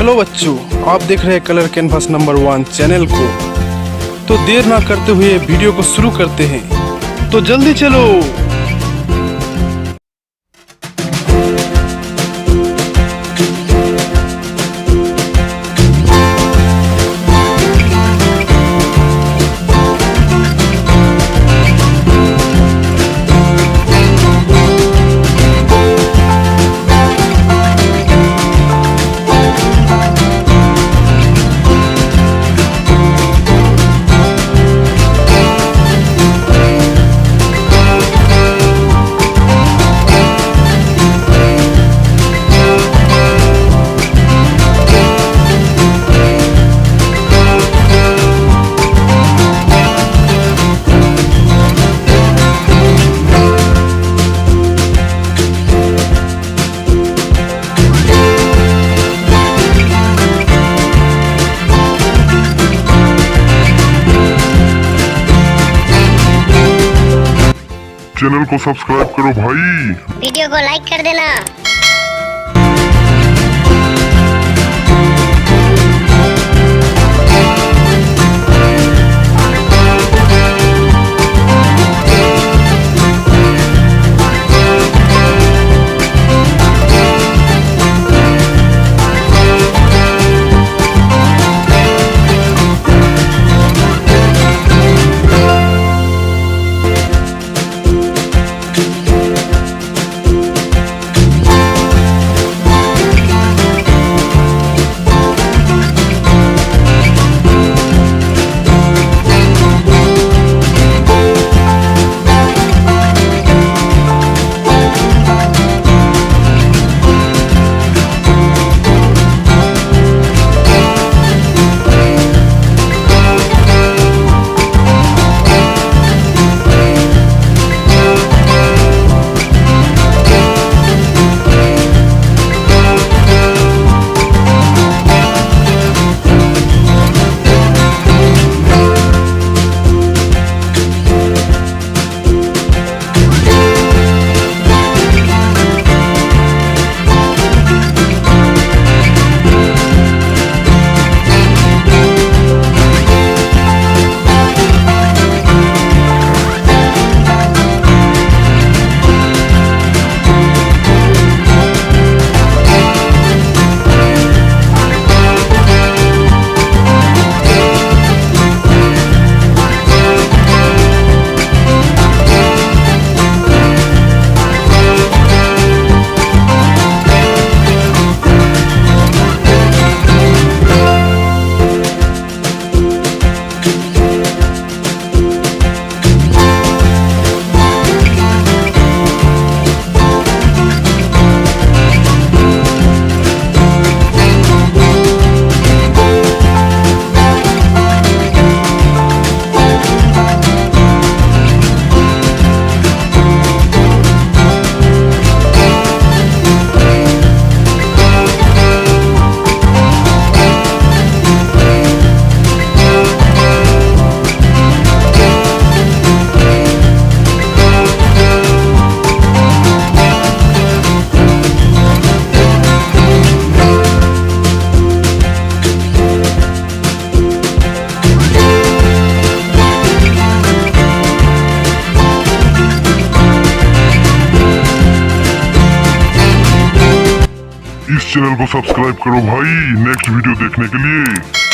Hello बच्चों, आप देख रहे हैं कलर कैनवास नंबर 1 चैनल को। तो देर ना करते हुए वीडियो को शुरू करते हैं, तो जल्दी चलो। चैनल को सब्सक्राइब करो भाई, वीडियो को लाइक कर देना। इस चैनल को सब्सक्राइब करो भाई नेक्स्ट वीडियो देखने के लिए।